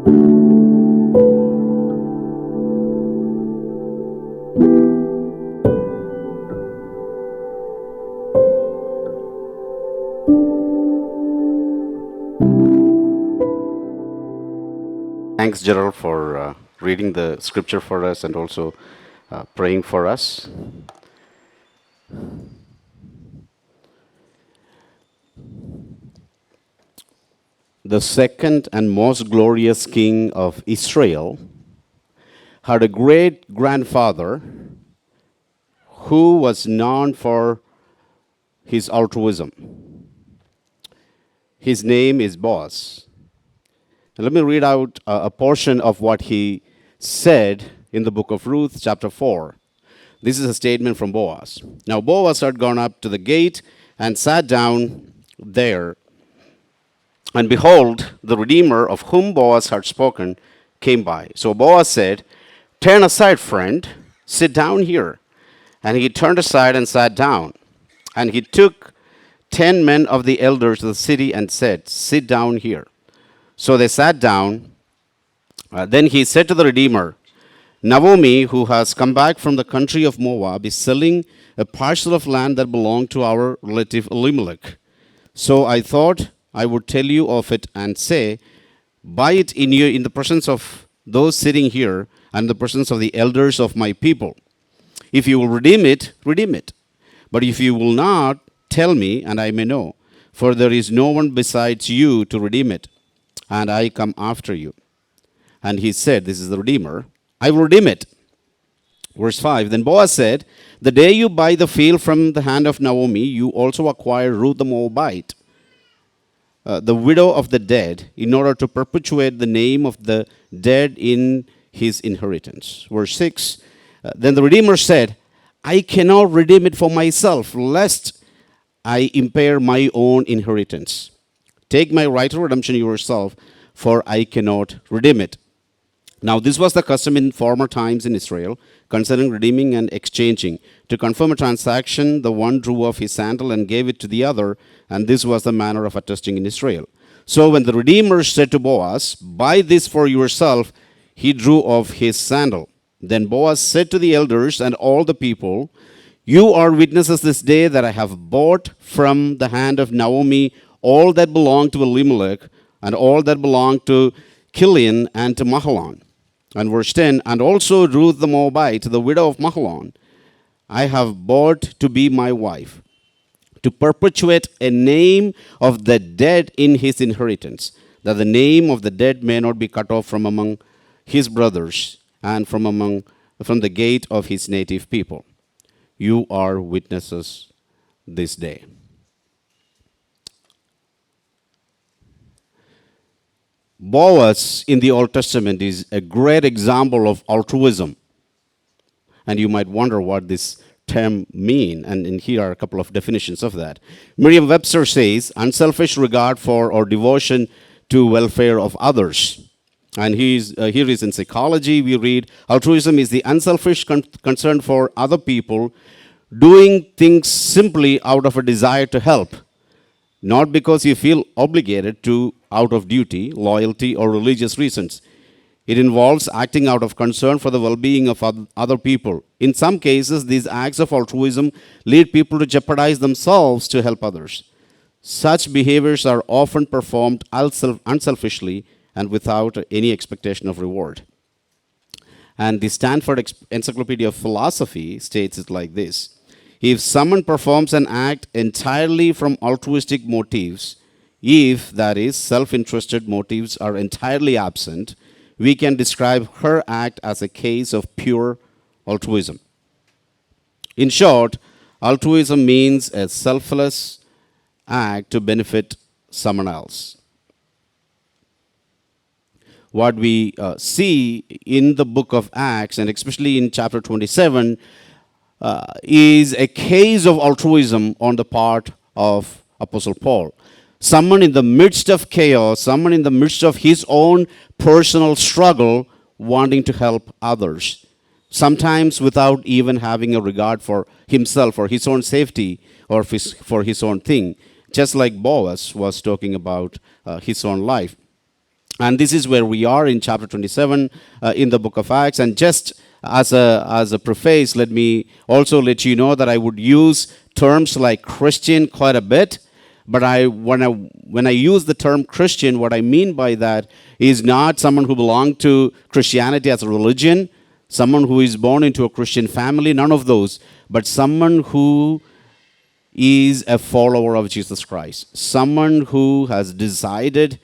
Thanks, Gerald, for reading the scripture for us and also praying for us. The second and most glorious king of Israel had a great grandfather who was known for his altruism. His name is Boaz. And let me read out a portion of what he said in the book of Ruth, chapter 4. This is a statement from Boaz. Now Boaz had gone up to the gate and sat down there. And behold, the Redeemer of whom Boaz had spoken came by. So Boaz said, "Turn aside, friend, sit down here." And he turned aside and sat down. And he took 10 men of the elders of the city and said, "Sit down here." So they sat down. Then he said to the Redeemer, "Naomi, who has come back from the country of Moab, is selling a parcel of land that belonged to our relative Elimelech. So I thought I would tell you of it and say, buy it in the presence of those sitting here and the presence of the elders of my people. If you will redeem it, redeem it. But if you will not, tell me, and I may know, for there is no one besides you to redeem it, and I come after you." And he said, this is the Redeemer, "I will redeem it." Verse 5, then Boaz said, "The day you buy the field from the hand of Naomi, you also acquire Ruth the Moabite, the widow of the dead, in order to perpetuate the name of the dead in his inheritance." Verse 6, then the Redeemer said, "I cannot redeem it for myself, lest I impair my own inheritance. Take my right of redemption yourself, for I cannot redeem it." Now this was the custom in former times in Israel concerning redeeming and exchanging. To confirm a transaction, the one drew off his sandal and gave it to the other, and this was the manner of attesting in Israel. So when the Redeemer said to Boaz, "Buy this for yourself," he drew off his sandal. Then Boaz said to the elders and all the people, "You are witnesses this day that I have bought from the hand of Naomi all that belonged to Elimelech, and all that belonged to Chilion and to Mahlon." And verse 10, "And also Ruth the Moabite, the widow of Mahlon, I have bought to be my wife, to perpetuate a name of the dead in his inheritance, that the name of the dead may not be cut off from among his brothers, and from the gate of his native people. You are witnesses this day." Boaz in the Old Testament is a great example of altruism. And you might wonder what this term means, and here are a couple of definitions of that. Merriam-Webster says, unselfish regard for or devotion to welfare of others. And here is in psychology, we read, altruism is the unselfish concern for other people, doing things simply out of a desire to help, not because you feel obligated to out of duty, loyalty, or religious reasons. It involves acting out of concern for the well-being of other people. In some cases, these acts of altruism lead people to jeopardize themselves to help others. Such behaviors are often performed unselfishly and without any expectation of reward. And the Stanford Encyclopedia of Philosophy states it like this: if someone performs an act entirely from altruistic motives, if, that is, self-interested motives are entirely absent, we can describe her act as a case of pure altruism. In short, altruism means a selfless act to benefit someone else. What we see in the book of Acts, and especially in chapter 27, is a case of altruism on the part of Apostle Paul. Someone in the midst of chaos, someone in the midst of his own personal struggle, wanting to help others, sometimes without even having a regard for himself or his own safety or for his own thing, just like Boaz was talking about his own life. And this is where we are in chapter 27 in the book of Acts. And just as a preface, let me also let you know that I would use terms like Christian quite a bit. But when I use the term Christian, what I mean by that is not someone who belonged to Christianity as a religion, someone who is born into a Christian family, none of those, but someone who is a follower of Jesus Christ, someone who has decided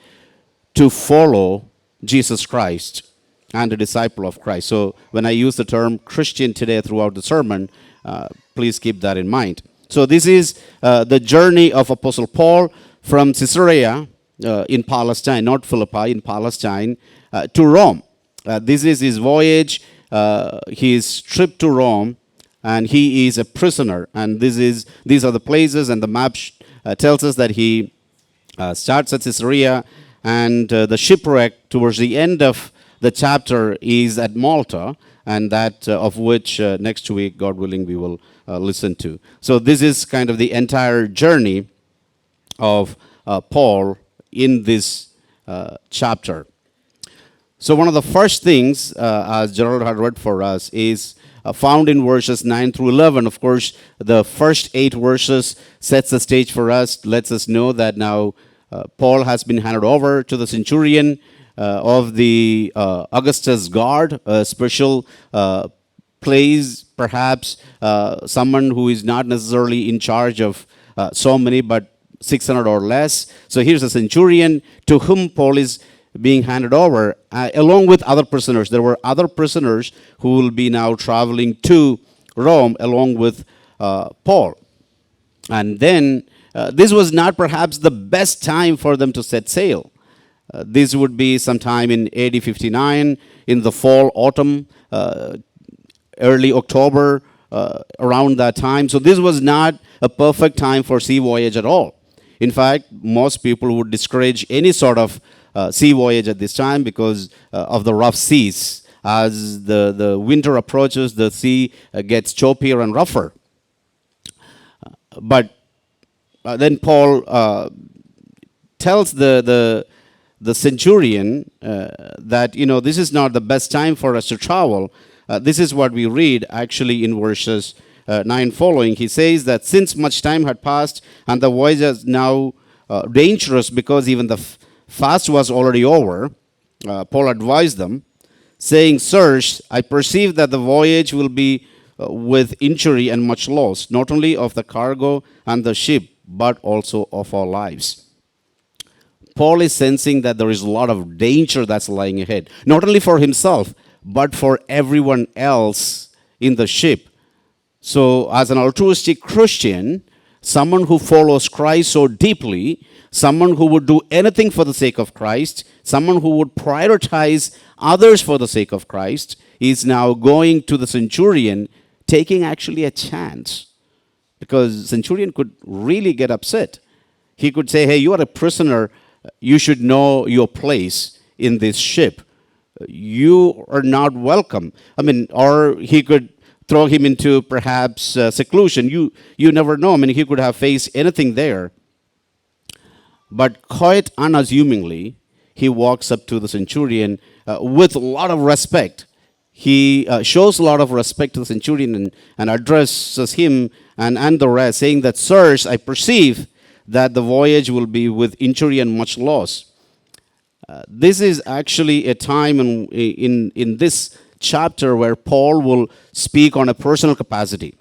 to follow Jesus Christ and a disciple of Christ. So when I use the term Christian today throughout the sermon, please keep that in mind. So this is the journey of Apostle Paul from Caesarea in Palestine, not Philippi, in Palestine, to Rome. This is his voyage, his trip to Rome, and he is a prisoner. And these are the places, and the map tells us that he starts at Caesarea, and the shipwreck towards the end of the chapter is at Malta, and that of which next week, God willing, we will listen to. So this is kind of the entire journey of Paul in this chapter. So one of the first things, as Gerald had read for us, is found in verses 9 through 11. Of course, the first 8 verses sets the stage for us, lets us know that now Paul has been handed over to the centurion of the Augustus guard, a special place, perhaps someone who is not necessarily in charge of so many, but 600 or less. So here's a centurion to whom Paul is being handed over, along with other prisoners. There were other prisoners who will be now traveling to Rome along with Paul. And then this was not perhaps the best time for them to set sail. This would be sometime in AD 59, in the fall, autumn, early October, around that time. So this was not a perfect time for sea voyage at all. In fact, most people would discourage any sort of sea voyage at this time because of the rough seas. As the winter approaches, the sea gets choppier and rougher. But then Paul tells the centurion that, this is not the best time for us to travel. This is what we read actually in verses 9 following. He says that since much time had passed and the voyage is now dangerous because even the fast was already over, Paul advised them, saying, "Sirs, I perceive that the voyage will be with injury and much loss, not only of the cargo and the ship, but also of our lives." Paul is sensing that there is a lot of danger that's lying ahead, not only for himself, but for everyone else in the ship. So, as an altruistic Christian, someone who follows Christ so deeply, someone who would do anything for the sake of Christ, someone who would prioritize others for the sake of Christ, is now going to the centurion, taking actually a chance. Because centurion could really get upset. He could say, "Hey, you are a prisoner. You should know your place in this ship. You are not welcome." Or he could throw him into perhaps seclusion. You never know. He could have faced anything there. But quite unassumingly, he walks up to the centurion with a lot of respect. He shows a lot of respect to the centurion and addresses him and the rest, saying that, "Sirs, I perceive that the voyage will be with injury and much loss." This is actually a time in this chapter where Paul will speak on a personal capacity.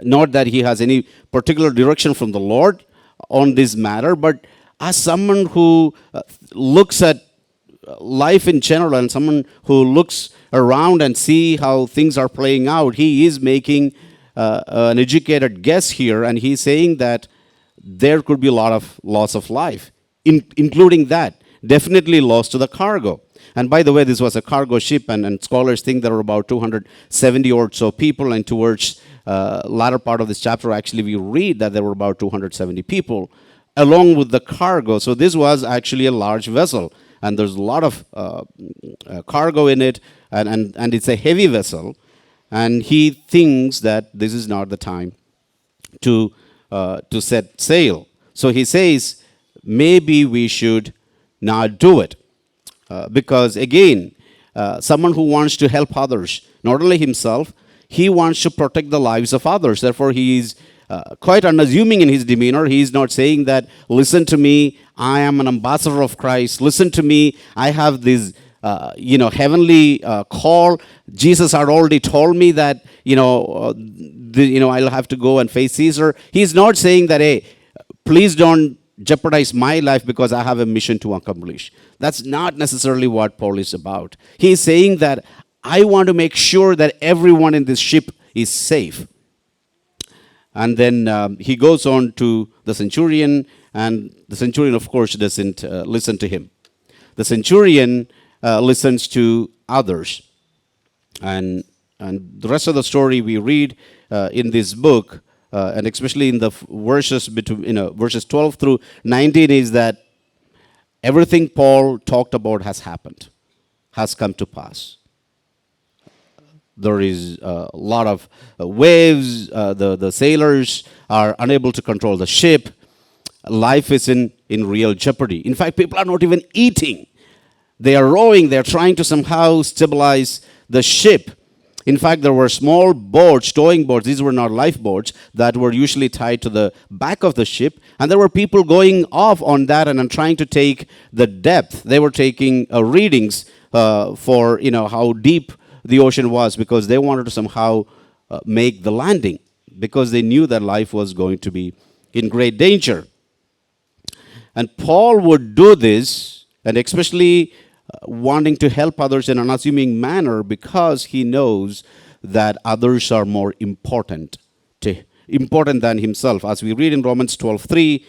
Not that he has any particular direction from the Lord on this matter, but as someone who looks at life in general and someone who looks around and see how things are playing out, he is making an educated guess here, and he's saying that there could be a lot of loss of life, including that. Definitely loss to the cargo. And by the way, this was a cargo ship, and scholars think there were about 270 or so people, and towards latter part of this chapter, actually, we read that there were about 270 people along with the cargo. So this was actually a large vessel, and there's a lot of cargo in it, and it's a heavy vessel, and he thinks that this is not the time to set sail. So he says, maybe we should not do it. Because again, someone who wants to help others, not only himself, he wants to protect the lives of others. Therefore, he is quite unassuming in his demeanor. He is not saying that, listen to me, I am an ambassador of Christ. Listen to me, I have this heavenly call. Jesus had already told me that, I'll have to go and face Caesar. He's not saying that, hey, please don't jeopardize my life because I have a mission to accomplish. That's not necessarily what Paul is about. He's saying that I want to make sure that everyone in this ship is safe. And then he goes on to the centurion, and the centurion, of course, doesn't listen to him. The centurion listens to others. And the rest of the story we read in this book, and especially in the verses between verses 12 through 19, is that everything Paul talked about has happened, has come to pass. There is a lot of waves. The sailors are unable to control the ship. Life is in real jeopardy. In fact, people are not even eating. They are rowing. They are trying to somehow stabilize the ship. In fact, there were small boats, towing boats. These were not lifeboats that were usually tied to the back of the ship. And there were people going off on that and trying to take the depth. They were taking readings for how deep the ocean was, because they wanted to somehow make the landing, because they knew that life was going to be in great danger. And Paul would do this, and especially wanting to help others in an unassuming manner, because he knows that others are more important than himself. As we read in Romans 12:3,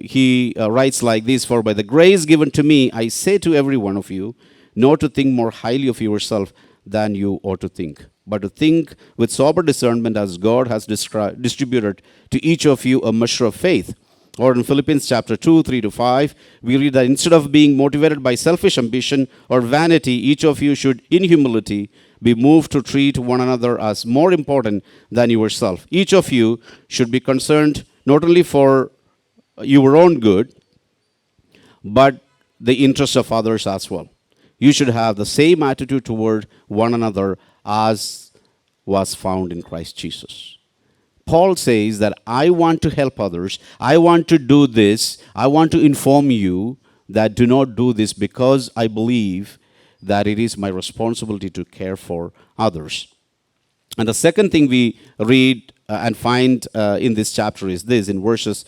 he writes like this: "For by the grace given to me, I say to every one of you, not to think more highly of yourself than you ought to think, but to think with sober discernment, as God has distributed to each of you a measure of faith." Or in Philippians chapter 2, 3-5, we read that instead of being motivated by selfish ambition or vanity, each of you should, in humility, be moved to treat one another as more important than yourself. Each of you should be concerned not only for your own good, but the interests of others as well. You should have the same attitude toward one another as was found in Christ Jesus. Paul says that I want to help others. I want to do this. I want to inform you that do not do this, because I believe that it is my responsibility to care for others. And the second thing we read and find in this chapter is this: in verses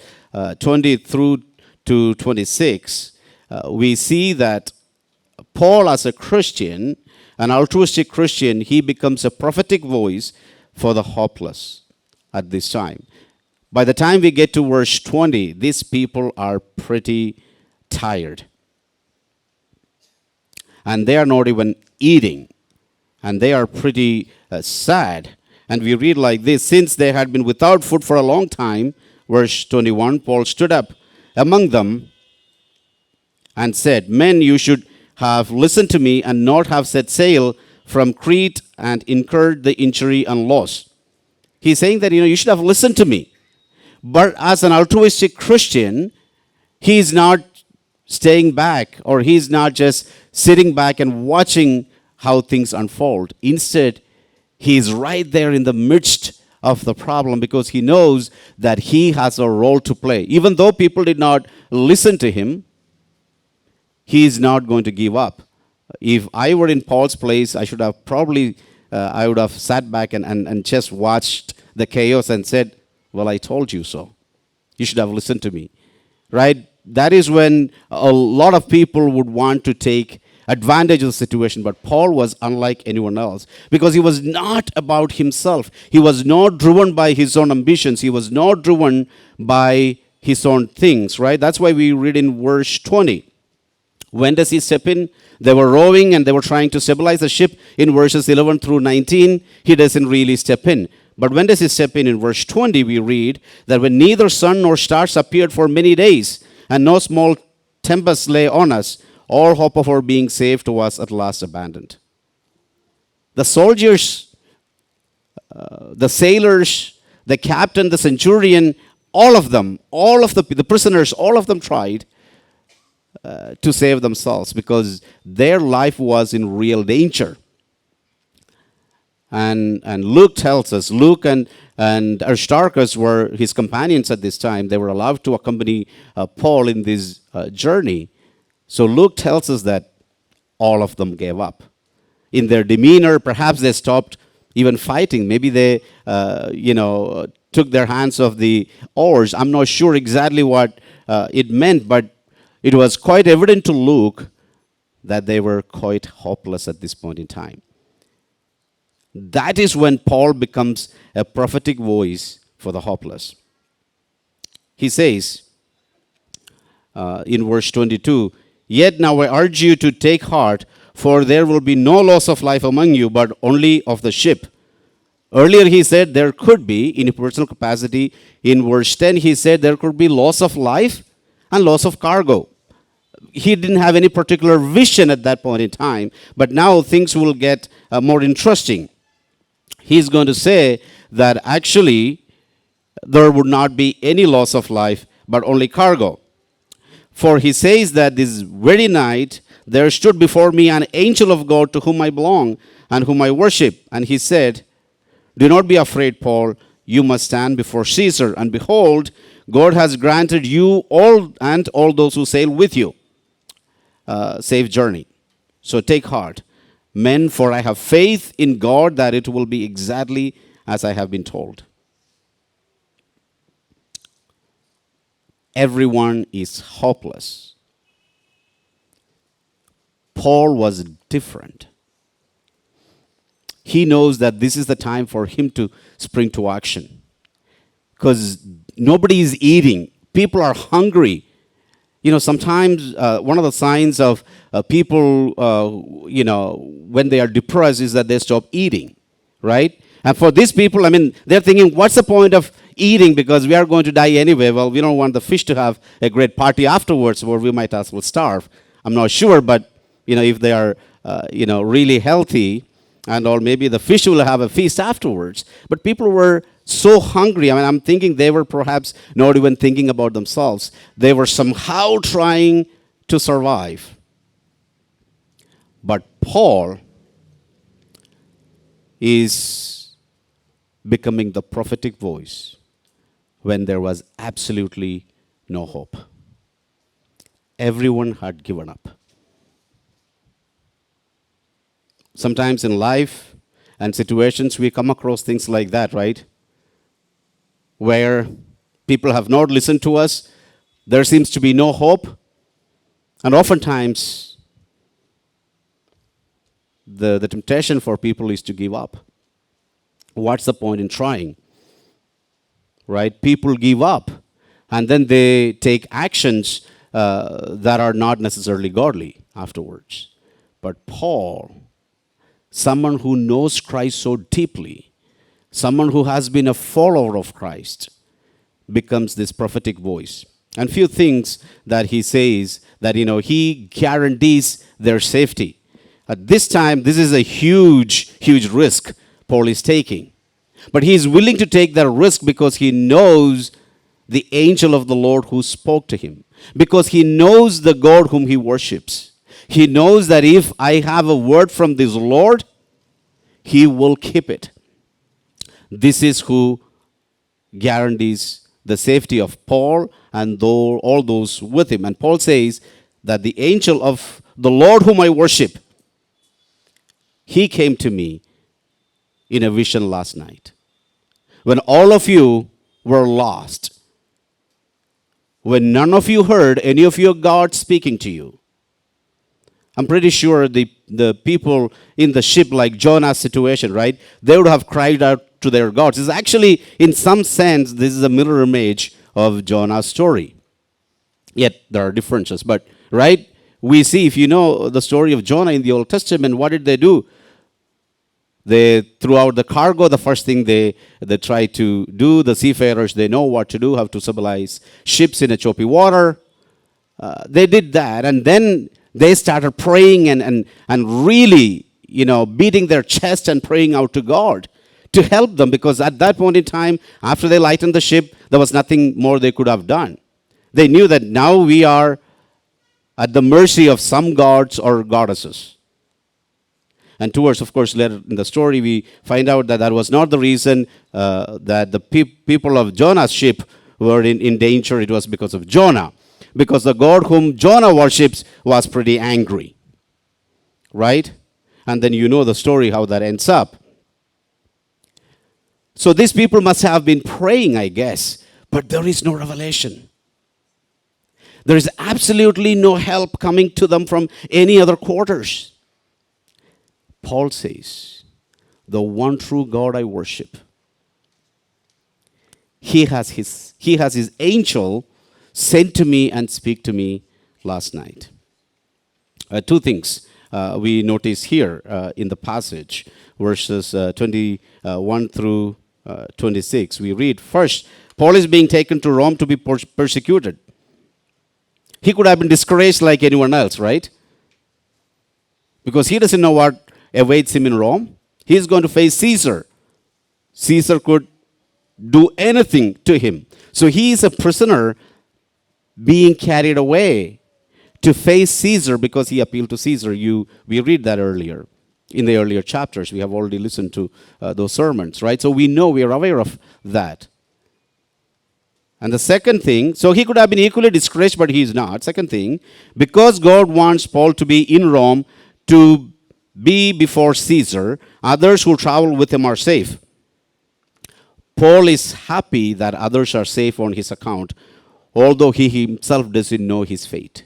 20 through to 26, we see that Paul, as a Christian, an altruistic Christian, he becomes a prophetic voice for the hopeless at this time. By the time we get to verse 20, these people are pretty tired. And they are not even eating. And they are pretty sad. And we read like this: "Since they had been without food for a long time," verse 21, "Paul stood up among them and said, 'Men, you should have listened to me and not have set sail from Crete and incurred the injury and loss.'" He's saying that, you should have listened to me. But as an altruistic Christian, he's not staying back, or he's not just sitting back and watching how things unfold. Instead, he's right there in the midst of the problem, because he knows that he has a role to play. Even though people did not listen to him, he is not going to give up. If I were in Paul's place, I should have probably, I would have sat back and just watched the chaos and said, "Well, I told you so. You should have listened to me." Right? That is when a lot of people would want to take advantage of the situation. But Paul was unlike anyone else, because he was not about himself. He was not driven by his own ambitions. He was not driven by his own things. Right? That's why we read in verse 20. When does he step in? They were rowing and they were trying to stabilize the ship. In verses 11 through 19, he doesn't really step in. But when does he step in? In verse 20, we read that when neither sun nor stars appeared for many days, and no small tempest lay on us, all hope of our being saved was at last abandoned. The soldiers, the sailors, the captain, the centurion, all of them, all of the prisoners, all of them tried to save themselves because their life was in real danger. And Luke tells us, Luke and Aristarchus were his companions at this time. They were allowed to accompany Paul in this journey. So Luke tells us that all of them gave up. In their demeanor, perhaps they stopped even fighting. Maybe they, took their hands off the oars. I'm not sure exactly what it meant, but it was quite evident to Luke that they were quite hopeless at this point in time. That is when Paul becomes a prophetic voice for the hopeless. He says in verse 22, "Yet now I urge you to take heart, for there will be no loss of life among you, but only of the ship." Earlier he said there could be, in a personal capacity. In verse 10 he said there could be loss of life and loss of cargo. He didn't have any particular vision at that point in time, but now things will get more interesting. He's going to say that actually there would not be any loss of life, but only cargo. For he says that this very night there stood before me an angel of God to whom I belong and whom I worship. And he said, "Do not be afraid, Paul. You must stand before Caesar. And behold, God has granted you all and all those who sail with you safe journey. So take heart, men, for I have faith in God that it will be exactly as I have been told." Everyone is hopeless. Paul was different. He knows that this is the time for him to spring to action. Because nobody is eating. People are hungry. Sometimes one of the signs of people, when they are depressed is that they stop eating, right? And for these people, they're thinking, what's the point of eating because we are going to die anyway? Well, we don't want the fish to have a great party afterwards where we might as well starve. I'm not sure, but, if they are, really healthy and or maybe the fish will have a feast afterwards. But people were so hungry. I'm thinking they were perhaps not even thinking about themselves. They were somehow trying to survive. But Paul is becoming the prophetic voice when there was absolutely no hope. Everyone had given up. Sometimes in life and situations we come across things like that, right? Where people have not listened to us, there seems to be no hope, and oftentimes the temptation for people is to give up. What's the point in trying? Right? People give up and then they take actions that are not necessarily godly afterwards. But Paul, someone who knows Christ so deeply, someone who has been a follower of Christ, becomes this prophetic voice. And few things that he says that, he guarantees their safety. At this time, this is a huge, huge risk Paul is taking. But he is willing to take that risk because he knows the angel of the Lord who spoke to him. Because he knows the God whom he worships. He knows that if I have a word from this Lord, he will keep it. This is who guarantees the safety of Paul and all those with him. And Paul says that the angel of the Lord whom I worship, he came to me in a vision last night. When all of you were lost, when none of you heard any of your God speaking to you. I'm pretty sure the people in the ship, like Jonah's situation, right? They would have cried out to their gods. It's actually, in some sense, this is a mirror image of Jonah's story. Yet there are differences. But, right, we see, if you know the story of Jonah in the Old Testament, what did they do? They threw out the cargo. The first thing they tried to do, the seafarers, they know what to do, how to stabilize ships in a choppy water. They did that, and then they started praying and really, beating their chest and praying out to God to help them, because at that point in time, after they lightened the ship, there was nothing more they could have done. They knew that now we are at the mercy of some gods or goddesses. And towards, of course, later in the story, we find out that that was not the reason that the people of Jonah's ship were in danger. It was because of Jonah. Because the God whom Jonah worships was pretty angry. Right? And then you know the story, how that ends up. So these people must have been praying, I guess, but there is no revelation. There is absolutely no help coming to them from any other quarters. Paul says, the one true God I worship, he has his angel sent to me and speak to me last night. Two things we notice here in the passage, verses 21 through 26. We read, first, Paul is being taken to Rome to be persecuted. He could have been discouraged like anyone else, right? Because he doesn't know what awaits him in Rome. He is going to face Caesar. Caesar could do anything to him. So he is a prisoner being carried away to face Caesar because he appealed to Caesar. We read that earlier. In the earlier chapters, we have already listened to those sermons, right? So we know, we are aware of that. And the second thing, so he could have been equally discouraged, but he is not. Second thing, because God wants Paul to be in Rome to be before Caesar, others who travel with him are safe. Paul is happy that others are safe on his account, although he himself doesn't know his fate.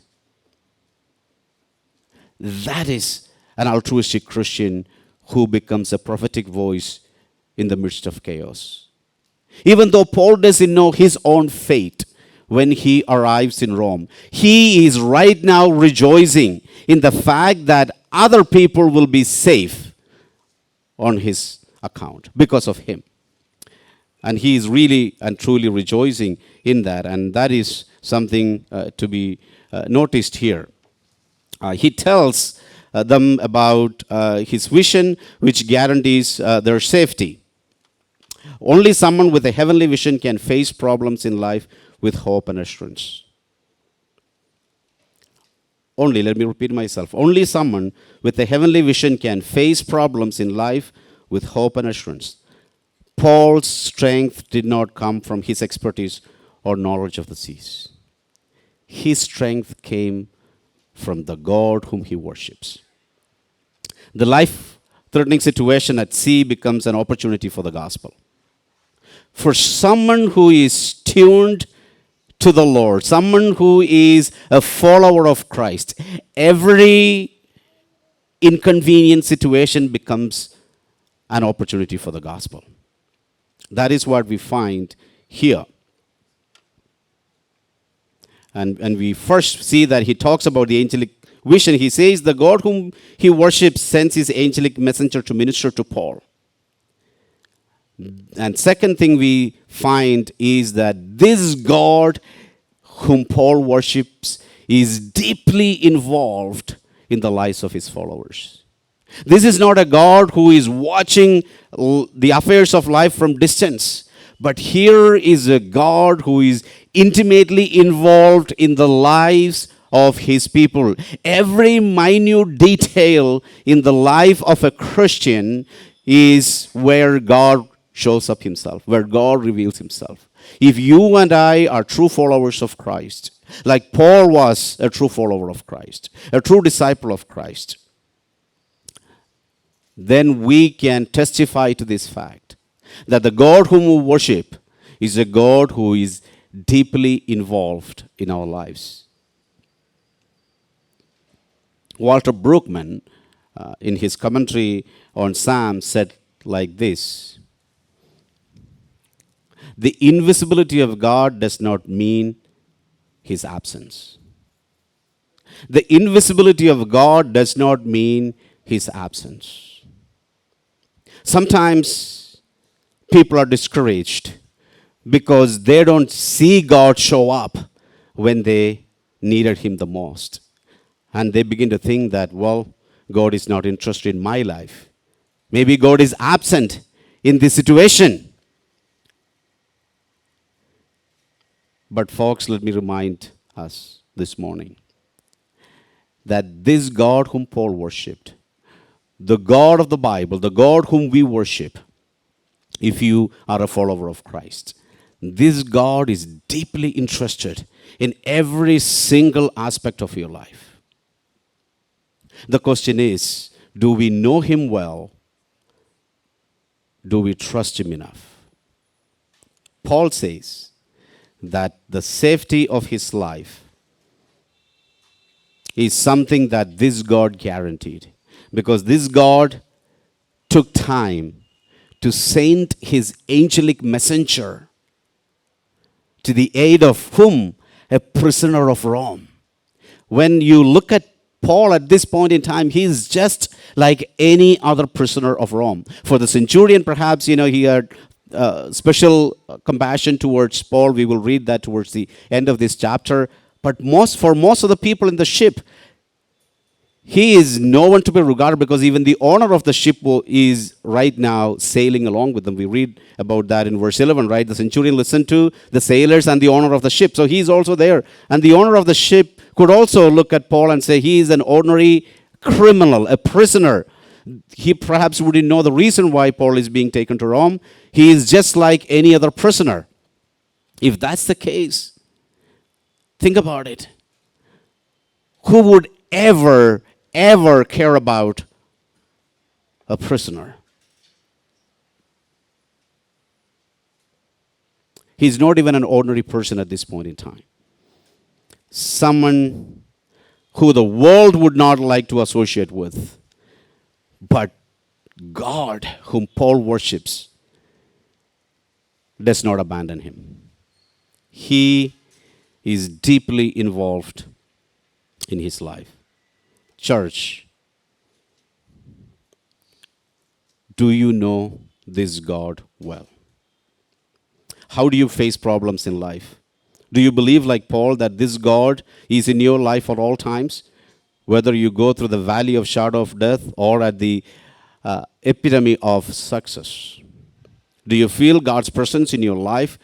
That is an altruistic Christian who becomes a prophetic voice in the midst of chaos. Even though Paul doesn't know his own fate when he arrives in Rome, he is right now rejoicing in the fact that other people will be safe on his account because of him. And he is really and truly rejoicing in that. And that is something to be noticed here. He tells them about his vision, which guarantees their safety. Only someone with a heavenly vision can face problems in life with hope and assurance. Only, let me repeat myself, only someone with a heavenly vision can face problems in life with hope and assurance. Paul's strength did not come from his expertise or knowledge of the seas. His strength came from the God whom he worships. The life-threatening situation at sea becomes an opportunity for the gospel. For someone who is tuned to the Lord, someone who is a follower of Christ, every inconvenient situation becomes an opportunity for the gospel. That is what we find here. And we first see that he talks about the angelic vision. He says the God whom he worships sends his angelic messenger to minister to Paul. And second thing we find is that this God whom Paul worships is deeply involved in the lives of his followers. This is not a God who is watching the affairs of life from distance, but here is a God who is intimately involved in the lives of his people. Every minute detail in the life of a Christian is where God shows up himself, where God reveals himself. If you and I are true followers of Christ, like Paul was a true follower of Christ, a true disciple of Christ, then we can testify to this fact that the God whom we worship is a God who is deeply involved in our lives. Walter Brueggemann, in his commentary on Psalms, said like this: the invisibility of God does not mean his absence. The invisibility of God does not mean his absence. Sometimes people are discouraged because they don't see God show up when they needed him the most. And they begin to think that, well, God is not interested in my life. Maybe God is absent in this situation. But folks, let me remind us this morning that this God whom Paul worshipped, the God of the Bible, the God whom we worship, if you are a follower of Christ, this God is deeply interested in every single aspect of your life. The question is, do we know him well? Do we trust him enough? Paul says that the safety of his life is something that this God guaranteed, because this God took time to send his angelic messenger to the aid of whom? A prisoner of Rome. When you look at Paul at this point in time, he is just like any other prisoner of Rome. For the centurion, perhaps, he had special compassion towards Paul. We will read that towards the end of this chapter. But for most of the people in the ship, he is no one to be regarded, because even the owner of the ship is right now sailing along with them. We read about that in verse 11, right? The centurion listened to the sailors and the owner of the ship. So he's also there. And the owner of the ship could also look at Paul and say he is an ordinary criminal, a prisoner. He perhaps wouldn't know the reason why Paul is being taken to Rome. He is just like any other prisoner. If that's the case, think about it. Who would ever care about a prisoner? He's not even an ordinary person at this point in time. Someone who the world would not like to associate with. But God, whom Paul worships, does not abandon him. He is deeply involved in his life. Church, do you know this God well? How do you face problems in life? Do you believe, like Paul, that this God is in your life at all times? Whether you go through the valley of shadow of death or at the epitome of success. Do you feel God's presence in your life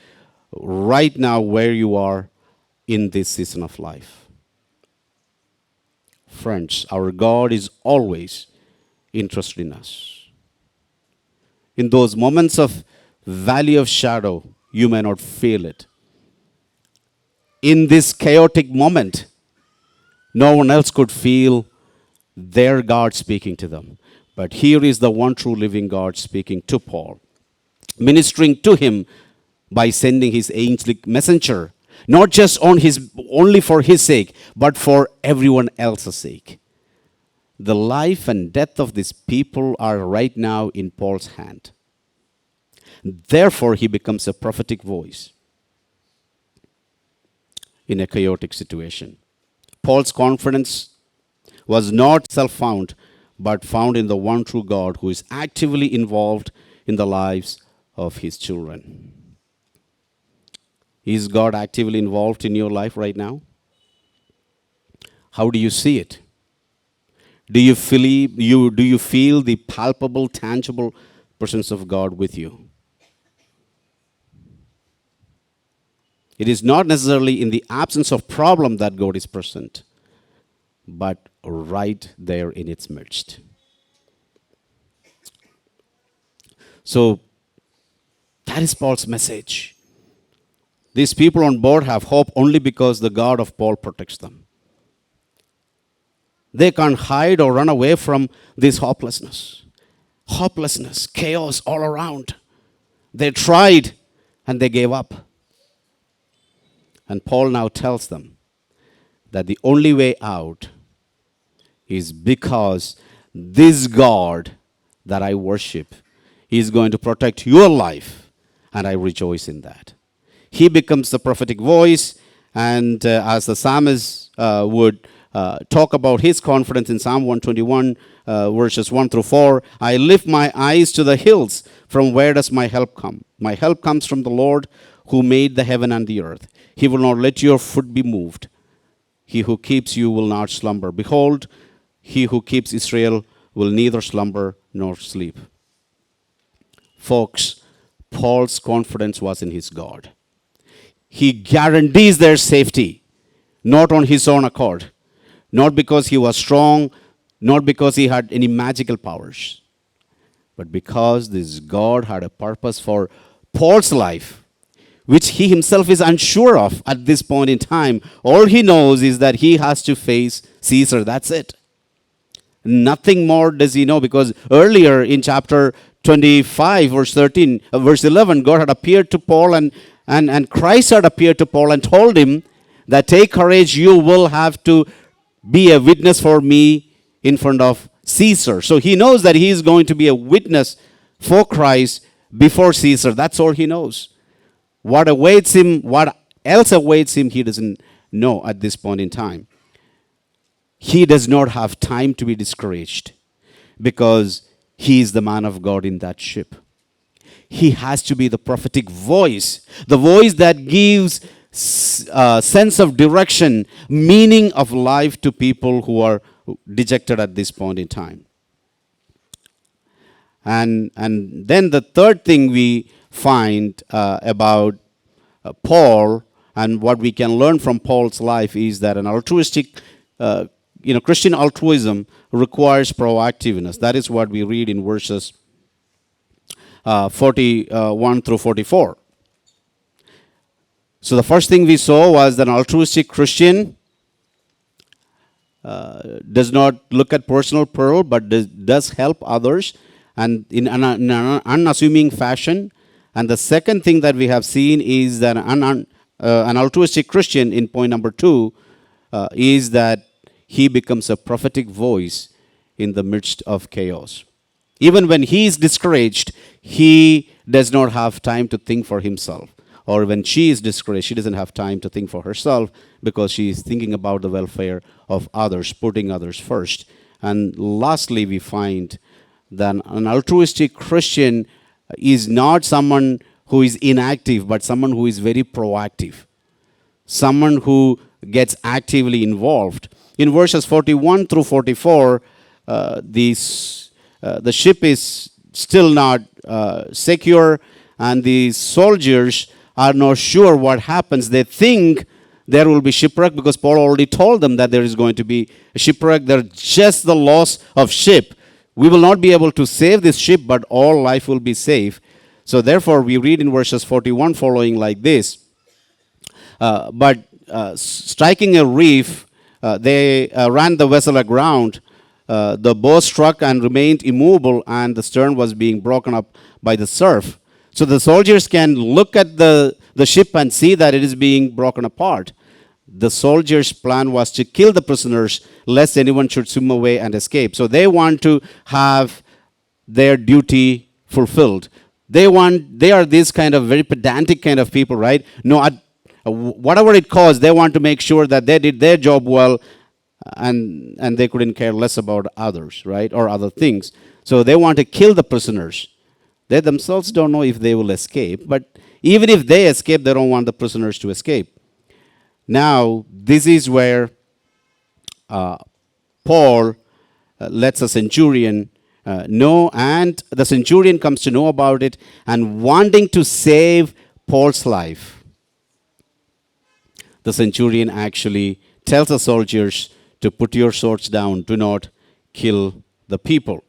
right now where you are in this season of life? Friends, our God is always interested in us. In those moments of valley of shadow, you may not feel it. In this chaotic moment, no one else could feel their God speaking to them. But here is the one true living God speaking to Paul, ministering to him by sending his angelic messenger, not just only for his sake, but for everyone else's sake. The life and death of these people are right now in Paul's hand. Therefore, he becomes a prophetic voice in a chaotic situation. Paul's confidence was not self-found, but found in the one true God who is actively involved in the lives of his children. Is God actively involved in your life right now? How do you see it? Do you feel the palpable, tangible presence of God with you? It is not necessarily in the absence of problem that God is present, but right there in its midst. So that is Paul's message. These people on board have hope only because the God of Paul protects them. They can't hide or run away from this hopelessness. Hopelessness, chaos all around. They tried and they gave up. And Paul now tells them that the only way out is because this God that I worship is going to protect your life, and I rejoice in that. He becomes the prophetic voice, and as the psalmist would talk about his confidence in Psalm 121, verses 1 through 4, I lift my eyes to the hills. From where does my help come? My help comes from the Lord who made the heaven and the earth. He will not let your foot be moved. He who keeps you will not slumber. Behold, he who keeps Israel will neither slumber nor sleep. Folks, Paul's confidence was in his God. He guarantees their safety, not on his own accord, not because he was strong, not because he had any magical powers, but because this God had a purpose for Paul's life, which he himself is unsure of at this point in time. All he knows is that he has to face Caesar. That's it. Nothing more does he know, because earlier in chapter 25, verse 11, God had appeared to Paul and Christ had appeared to Paul and told him that take courage, you will have to be a witness for me in front of Caesar. So he knows that he is going to be a witness for Christ before Caesar. That's all he knows. What awaits him, what else awaits him, he doesn't know at this point in time. He does not have time to be discouraged because he is the man of God in that ship. He has to be the prophetic voice, the voice that gives sense of direction, meaning of life to people who are dejected at this point in time. And then the third thing we find about Paul and what we can learn from Paul's life is that an altruistic Christian altruism requires proactiveness. That is what we read in verses 41 through 44. So the first thing we saw was that an altruistic Christian does not look at personal peril, but does help others and in an unassuming fashion. And the second thing that we have seen is that an altruistic Christian, in point number 2, is that he becomes a prophetic voice in the midst of chaos. Even when he is discouraged, he does not have time to think for himself. Or when she is discouraged, she doesn't have time to think for herself because she is thinking about the welfare of others, putting others first. And lastly, we find that an altruistic Christian is not someone who is inactive, but someone who is very proactive, someone who gets actively involved. In verses 41 through 44, the ship is still not secure, and the soldiers are not sure what happens. They think there will be shipwreck because Paul already told them that there is going to be a shipwreck. There's just the loss of ship. We will not be able to save this ship, but all life will be safe. So therefore, we read in verses 41 following like this. But striking a reef, they ran the vessel aground. The bow struck and remained immovable, and the stern was being broken up by the surf. So the soldiers can look at the ship and see that it is being broken apart. The soldiers' plan was to kill the prisoners, lest anyone should swim away and escape. So they want to have their duty fulfilled. They are this kind of very pedantic kind of people, right? No, whatever it costs, they want to make sure that they did their job well, and they couldn't care less about others, right, or other things. So they want to kill the prisoners. They themselves don't know if they will escape, but even if they escape, they don't want the prisoners to escape. Now, this is where Paul lets a centurion know, and the centurion comes to know about it and wanting to save Paul's life. The centurion actually tells the soldiers to put your swords down, do not kill the people.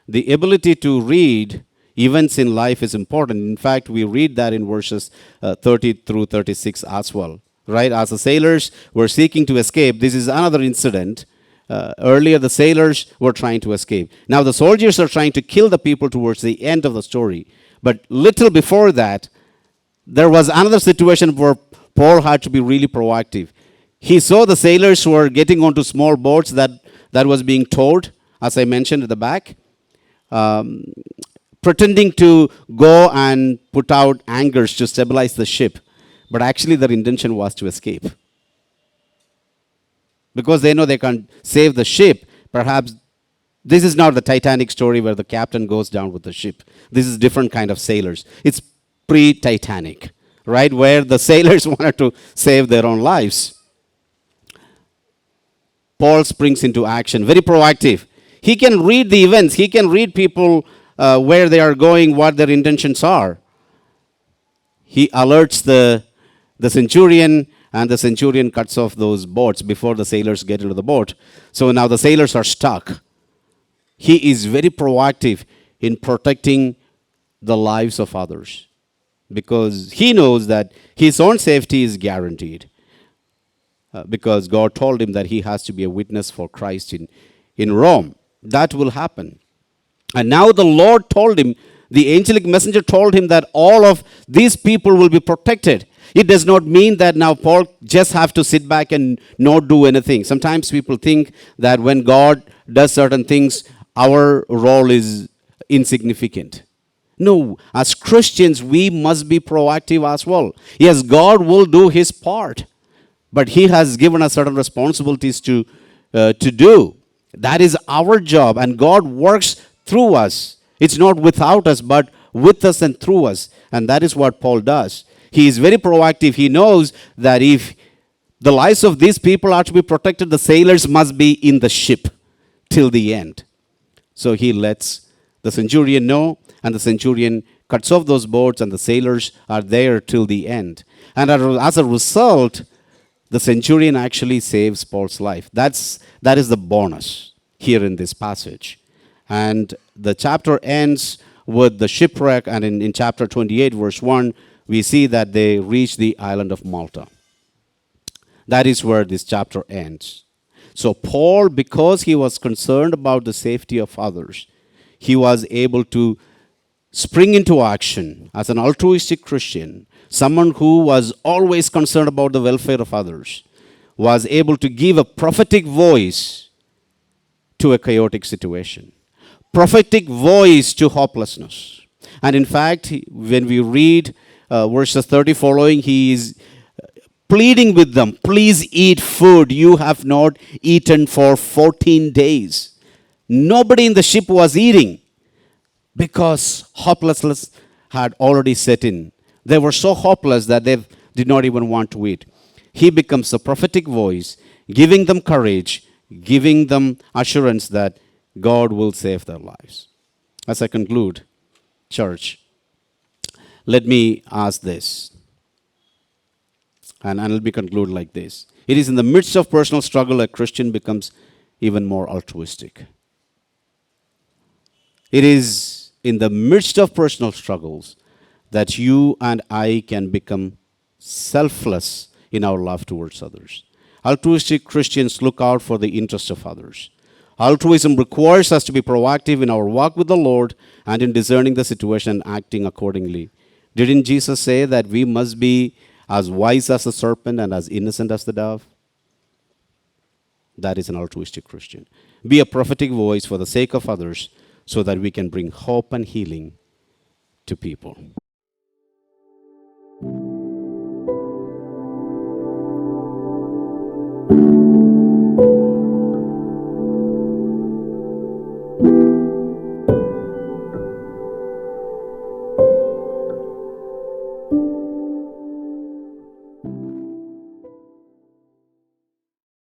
The ability to read events in life is important. In fact, we read that in verses 30 through 36 as well. Right? As the sailors were seeking to escape, this is another incident. Earlier, the sailors were trying to escape. Now, the soldiers are trying to kill the people towards the end of the story. But little before that, there was another situation where Paul had to be really proactive. He saw the sailors who were getting onto small boats that was being towed, as I mentioned at the back, pretending to go and put out anchors to stabilize the ship. But actually their intention was to escape. Because they know they can't save the ship, perhaps this is not the Titanic story where the captain goes down with the ship. This is different kind of sailors. It's pre-Titanic, right? Where the sailors wanted to save their own lives. Paul springs into action, very proactive. He can read the events. He can read people where they are going, what their intentions are. He alerts the centurion and the centurion cuts off those boats before the sailors get into the boat. So now the sailors are stuck. He is very proactive in protecting the lives of others because he knows that his own safety is guaranteed because God told him that he has to be a witness for Christ in Rome. That will happen. And now the Lord told him, the angelic messenger told him that all of these people will be protected. It does not mean that now Paul just have to sit back and not do anything. Sometimes people think that when God does certain things, our role is insignificant. No, as Christians, we must be proactive as well. Yes, God will do his part, but he has given us certain responsibilities to do. That is our job, and God works through us. It's not without us, but with us and through us. And that is what Paul does. He is very proactive. He knows that if the lives of these people are to be protected, the sailors must be in the ship till the end. So he lets the centurion know, and the centurion cuts off those boats, and the sailors are there till the end. And as a result, the centurion actually saves Paul's life. That is the bonus here in this passage. And the chapter ends with the shipwreck, and in chapter 28, verse 1, we see that they reach the island of Malta. That is where this chapter ends. So Paul, because he was concerned about the safety of others, he was able to spring into action as an altruistic Christian, someone who was always concerned about the welfare of others, was able to give a prophetic voice to a chaotic situation, prophetic voice to hopelessness. And in fact, when we read verses 30 following, he is pleading with them, please eat food you have not eaten for 14 days. Nobody in the ship was eating because hopelessness had already set in. They were so hopeless that they did not even want to eat. He becomes a prophetic voice, giving them courage, giving them assurance that God will save their lives. As I conclude, church, let me ask this. And let me conclude like this. It is in the midst of personal struggle a Christian becomes even more altruistic. It is in the midst of personal struggles that you and I can become selfless in our love towards others. Altruistic Christians look out for the interest of others. Altruism requires us to be proactive in our walk with the Lord and in discerning the situation and acting accordingly. Didn't Jesus say that we must be as wise as the serpent and as innocent as the dove? That is an altruistic Christian. Be a prophetic voice for the sake of others so that we can bring hope and healing to people.